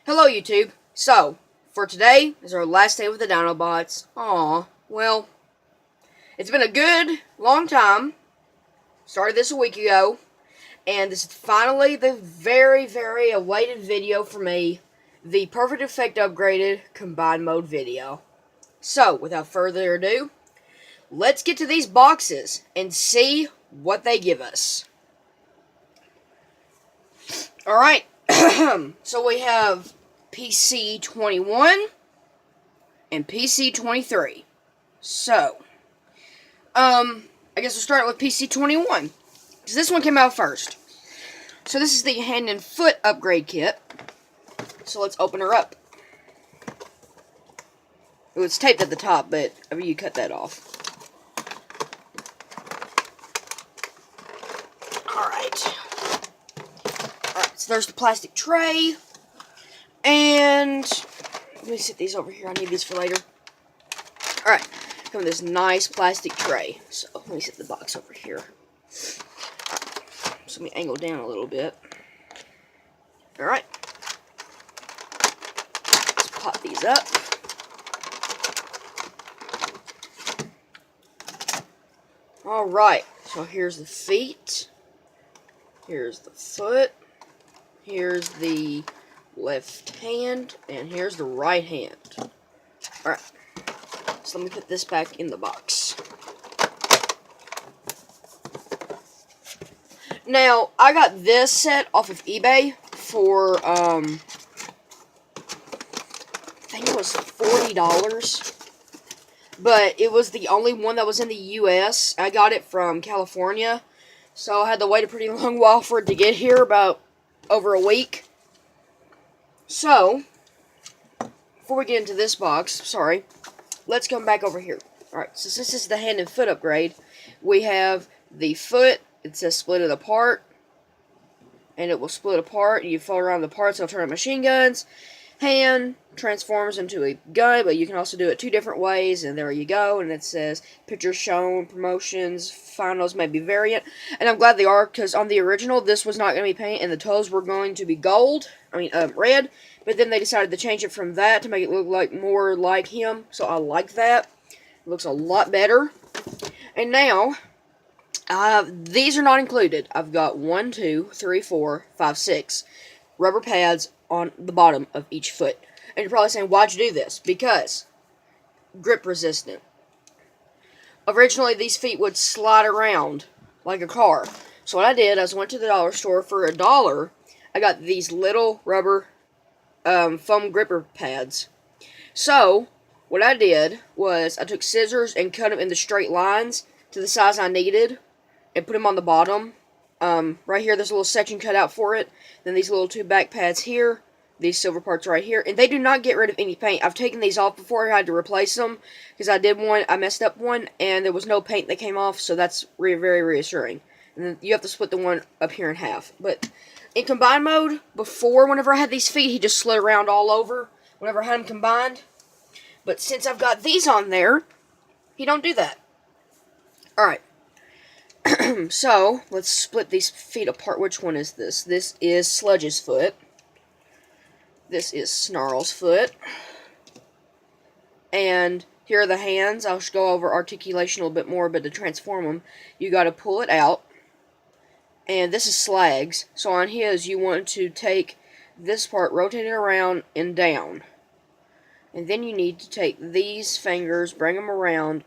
Hello YouTube. So, for today is our last day with the Dinobots. Aw, well, it's been a good, long time. Started this a week ago. And this is finally the very, very awaited video for me. The Perfect Effect Upgraded Combined Mode video. So, without further ado, let's get to these boxes and see what they give us. Alright, so we have pt-21 and pt-23. So, I guess we'll start with pt-21, because this one came out first. So this is the hand and foot upgrade kit. So let's open her up. Ooh, it's taped at the top, but I mean, you cut that off. Alright. Alright, so there's the plastic tray. And let me set these over here. I need these for later. Alright, come with this nice plastic tray. So let me set the box over here. Alright, so let me angle down a little bit. Alright. Let's pop these up. Alright, so here's the feet. Here's the foot. Here's the left hand, and here's the right hand. Alright, so let me put this back in the box. Now, I got this set off of eBay for, I think it was $40. But it was the only one that was in the US. I got it from California, so I had to wait a pretty long while for it to get here, about over a week. So, before we get into this box, let's come back over here. Alright, so since this is the hand and foot upgrade, we have the foot. It says split it apart, and it will split apart. You fold around the parts, it'll turn into machine guns. Hand transforms into a gun, but you can also do it two different ways, and there you go. And it says pictures shown, promotions, finals may be variant, and I'm glad they are, because on the original this was not going to be paint and the toes were going to be red, but then they decided to change it from that to make it look like more like him, so I like that. It looks a lot better. And now these are not included. I've got 1, 2, 3, 4, 5, 6 rubber pads on the bottom of each foot. And you're probably saying, why'd you do this? Because grip resistant. Originally, these feet would slide around like a car. So what I did, I went to the dollar store for $1. I got these little rubber foam gripper pads. So what I did was I took scissors and cut them in the straight lines to the size I needed and put them on the bottom. Right here, there's a little section cut out for it. Then these little two back pads here. These silver parts right here. And they do not get rid of any paint. I've taken these off before. I had to replace them. Because I messed up one. And there was no paint that came off. So that's very reassuring. And then you have to split the one up here in half. But in combined mode, before, whenever I had these feet, he just slid around all over. Whenever I had them combined. But since I've got these on there, he don't do that. Alright. So, let's split these feet apart. Which one is this? This is Sludge's foot. This is Snarl's foot. And here are the hands. I'll go over articulation a little bit more, but to transform them, you got to pull it out. And this is Slag's. So on his, you want to take this part, rotate it around and down. And then you need to take these fingers, bring them around.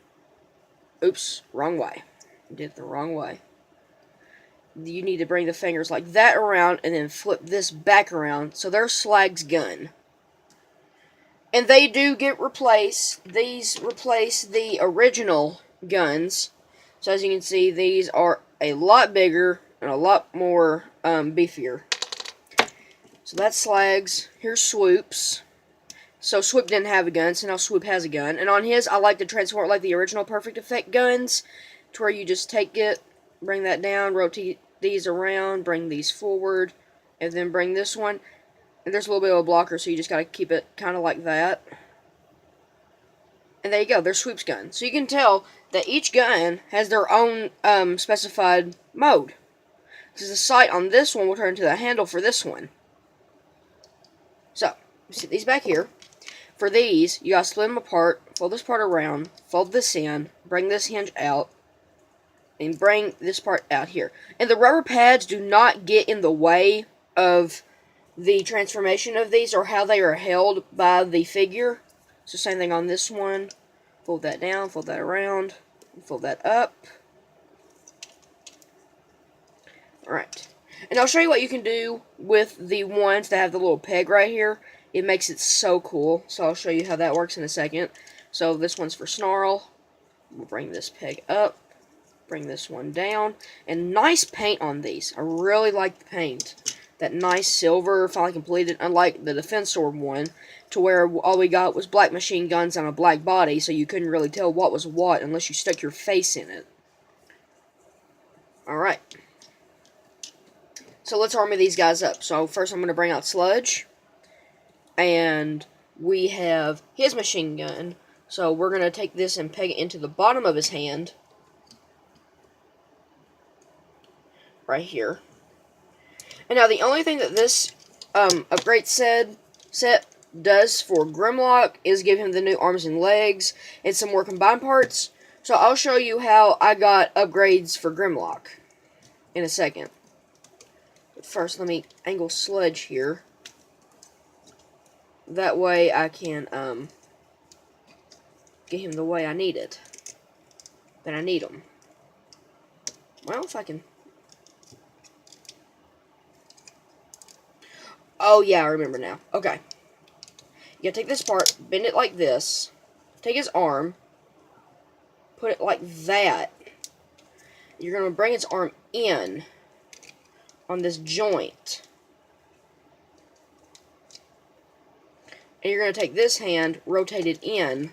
Oops, wrong way. Did it the wrong way. You need to bring the fingers like that around and then flip this back around. So there's Slag's gun. And they do get replaced. These replace the original guns. So as you can see, these are a lot bigger and a lot more beefier. So that's Slag's. Here's Swoop's. So Swoop didn't have a gun, so now Swoop has a gun. And on his, I like to transform it like the original Perfect Effect guns, to where you just take it, bring that down, rotate these around, bring these forward, and then bring this one. And there's a little bit of a blocker, so you just got to keep it kind of like that. And there you go, there's Swoop's gun. So you can tell that each gun has their own specified mode. Because the sight on this one will turn into the handle for this one. So, sit these back here. For these, you gotta split them apart, fold this part around, fold this in, bring this hinge out, and bring this part out here. And the rubber pads do not get in the way of the transformation of these or how they are held by the figure. So same thing on this one. Fold that down, fold that around, fold that up. Alright. And I'll show you what you can do with the ones that have the little peg right here. It makes it so cool. So I'll show you how that works in a second. So this one's for snarl. We'll bring this peg up. Bring this one down. And nice paint on these. I really like the paint. That nice silver, finally completed, unlike the defense sword one, to where all we got was black machine guns on a black body, so you couldn't really tell what was what unless you stuck your face in it. Alright. So let's armor these guys up. So first I'm going to bring out Sludge. And we have his machine gun. So we're going to take this and peg it into the bottom of his hand. Right here. And now the only thing that this upgrade set does for Grimlock is give him the new arms and legs and some more combined parts. So I'll show you how I got upgrades for Grimlock in a second. But first let me angle Sludge here. That way I can get him the way I need it. Then I need him. Well, if I can... Oh, yeah, I remember now. Okay. You gotta take this part, bend it like this, take his arm, put it like that. You're gonna bring its arm in on this joint. And you're gonna take this hand, rotate it in,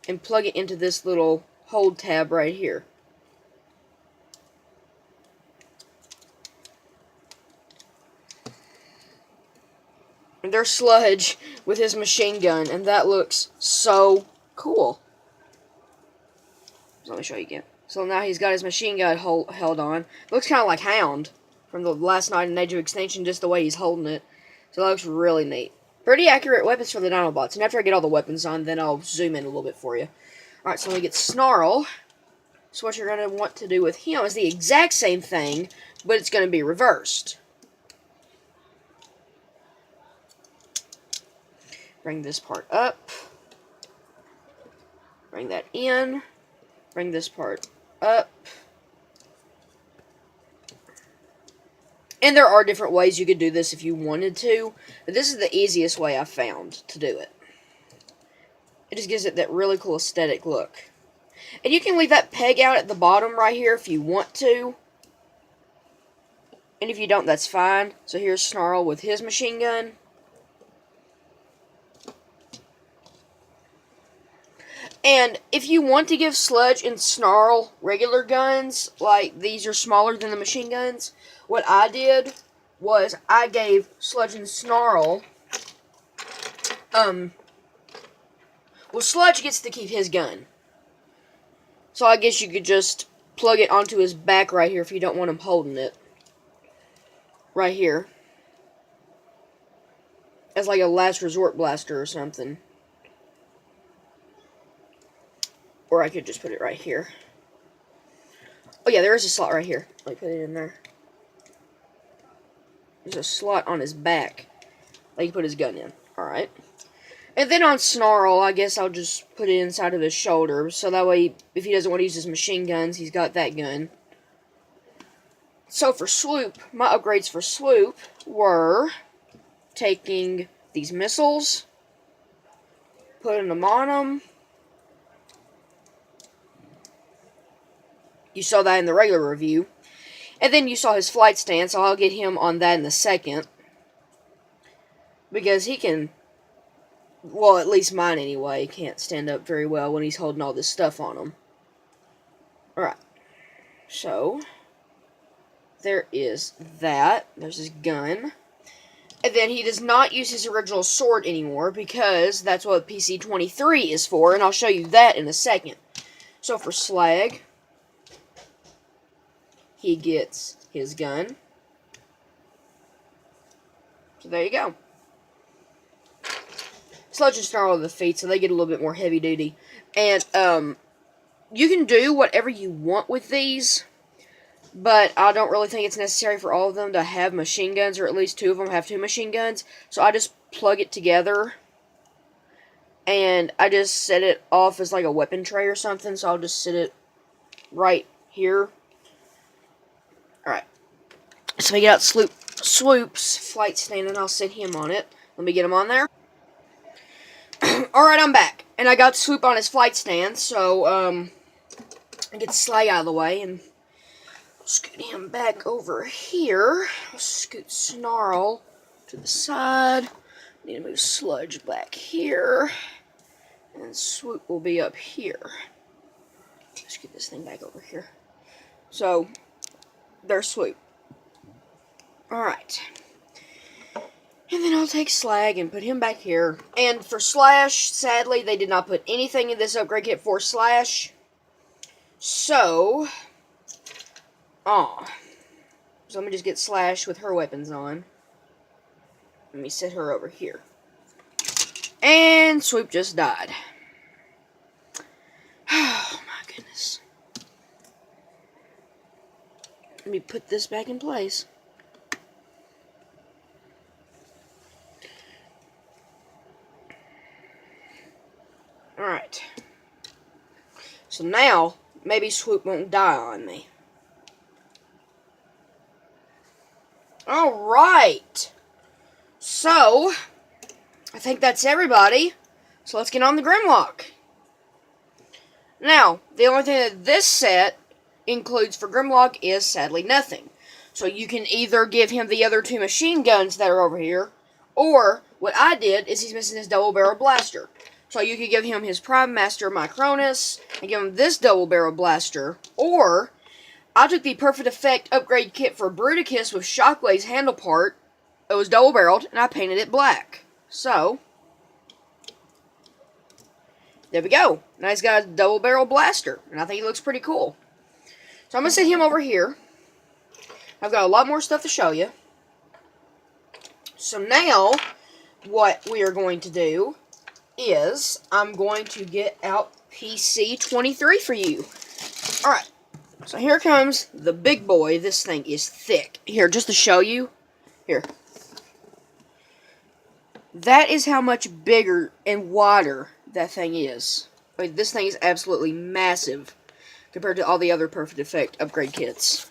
and plug it into this little hold tab right here. And there's Sludge with his machine gun, and that looks so cool. So let me show you again. So now he's got his machine gun held on. It looks kind of like Hound from the Last Night in Age of Extinction, just the way he's holding it. So that looks really neat. Pretty accurate weapons for the Dinobots. And after I get all the weapons on, then I'll zoom in a little bit for you. Alright, so we get Snarl. So what you're going to want to do with him is the exact same thing, but it's going to be reversed. Bring this part up. Bring that in. Bring this part up. And there are different ways you could do this if you wanted to, but this is the easiest way I've found to do it. It just gives it that really cool aesthetic look. And you can leave that peg out at the bottom right here if you want to. And if you don't, that's fine. So here's Snarl with his machine gun. And if you want to give Sludge and Snarl regular guns, like these are smaller than the machine guns, what I did was I gave Sludge and Snarl, well, Sludge gets to keep his gun. So I guess you could just plug it onto his back right here if you don't want him holding it. Right here. As like a last resort blaster or something. Or I could just put it right here. Oh yeah, there is a slot right here. Let me put it in there. There's a slot on his back that he put his gun in. Alright. And then on Snarl, I guess I'll just put it inside of his shoulder. So that way, if he doesn't want to use his machine guns, he's got that gun. So for Swoop, my upgrades for Swoop were taking these missiles, putting them on him. You saw that in the regular review. And then you saw his flight stance, so I'll get him on that in a second. Because he can, well, at least mine anyway, can't stand up very well when he's holding all this stuff on him. Alright. So, there is that. There's his gun. And then he does not use his original sword anymore, because that's what pt-23 is for, and I'll show you that in a second. So for Slag, he gets his gun. So there you go. Sludge and Snarl are the feet, so they get a little bit more heavy duty. And you can do whatever you want with these, but I don't really think it's necessary for all of them to have machine guns, or at least 2 of them have 2 machine guns. So I just plug it together, and I just set it off as like a weapon tray or something, so I'll just sit it right here. Alright. So we get out Swoop's flight stand, and I'll set him on it. Let me get him on there. Alright, I'm back. And I got Swoop on his flight stand, so, I get the Slag out of the way, and I'll scoot him back over here. I'll scoot Snarl to the side. Need to move Sludge back here. And Swoop will be up here. Let's get this thing back over here. So, there's Swoop. Alright. And then I'll take Slag and put him back here. And for Slash, sadly, they did not put anything in this upgrade kit for Slash. So, so let me just get Slash with her weapons on. Let me set her over here. And Swoop just died. Oh my goodness. Let me put this back in place. Alright. So now, maybe Swoop won't die on me. Alright. So, I think that's everybody. So let's get on the Grimlock. Now, the only thing that this set includes for Grimlock is sadly nothing. So you can either give him the other 2 machine guns that are over here, or what I did is he's missing his double barrel blaster. So you could give him his Prime Master Micronus and give him this double barrel blaster, or I took the Perfect Effect upgrade kit for Bruticus with Shockwave's handle part. It was double barreled and I painted it black. So there we go. Now he's got a double barrel blaster, and I think he looks pretty cool. So I'm going to set him over here. I've got a lot more stuff to show you. So now, what we are going to do is, I'm going to get out PC-23 for you. Alright, so here comes the big boy. This thing is thick. Here, just to show you. Here. That is how much bigger and wider that thing is. I mean, this thing is absolutely massive compared to all the other Perfect Effect upgrade kits.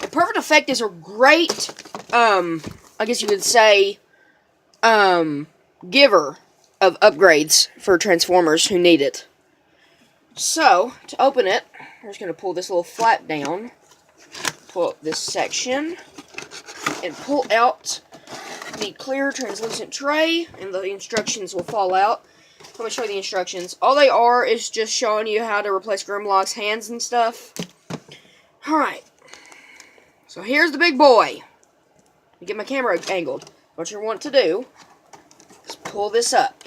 The Perfect Effect is a great, I guess you could say, giver of upgrades for Transformers who need it. So, to open it, we're just going to pull this little flap down, pull up this section, and pull out the clear translucent tray, and the instructions will fall out. Let me show you the instructions. All they are is just showing you how to replace Grimlock's hands and stuff. Alright. So here's the big boy. Let me get my camera angled. What you want to do is pull this up.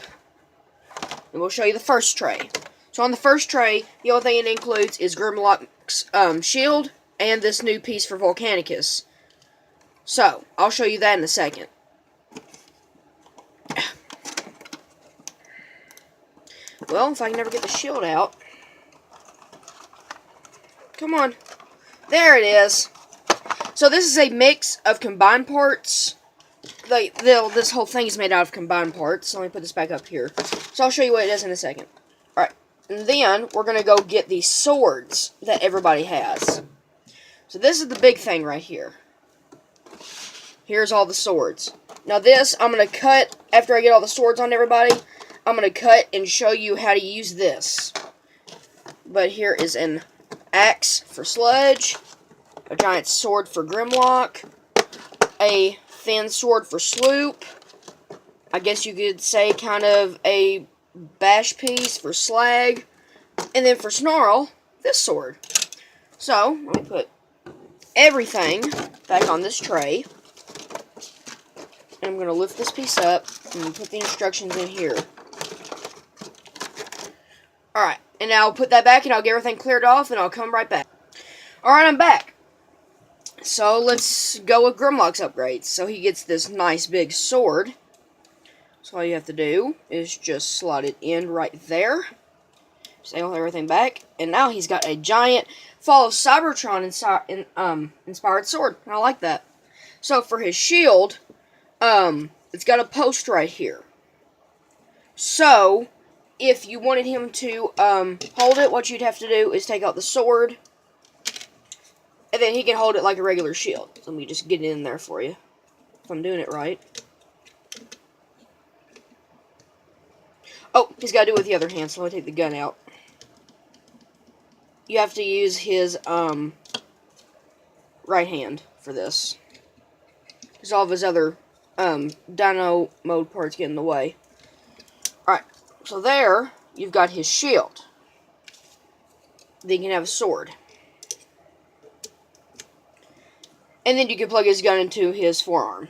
And we'll show you the first tray. So on the first tray, the only thing it includes is Grimlock's shield and this new piece for Volcanicus. So, I'll show you that in a second. Well, if I can never get the shield out. Come on. There it is. So this is a mix of combined parts. This whole thing is made out of combined parts. So let me put this back up here. So I'll show you what it is in a second. Alright. And then we're going to go get the swords that everybody has. So this is the big thing right here. Here's all the swords. Now this, I'm going to cut, after I get all the swords on everybody, I'm going to cut and show you how to use this. But here is an axe for Sludge, a giant sword for Grimlock, a thin sword for Swoop, I guess you could say kind of a bash piece for Slag, and then for Snarl, this sword. So, let me put everything back on this tray. And I'm going to lift this piece up and put the instructions in here. Alright, and now I'll put that back and I'll get everything cleared off and I'll come right back. Alright, I'm back. So let's go with Grimlock's upgrades. So he gets this nice big sword. So all you have to do is just slot it in right there. Just angle everything back. And now he's got a giant Fall of Cybertron inspired sword. And I like that. So for his shield, it's got a post right here. So if you wanted him to hold it, what you'd have to do is take out the sword. And then he can hold it like a regular shield. So let me just get it in there for you. If I'm doing it right. Oh, he's got to do it with the other hand, so let me take the gun out. You have to use his right hand for this. Because all of his other dino mode parts get in the way. Alright, so there, you've got his shield. Then you can have a sword. And then you can plug his gun into his forearm.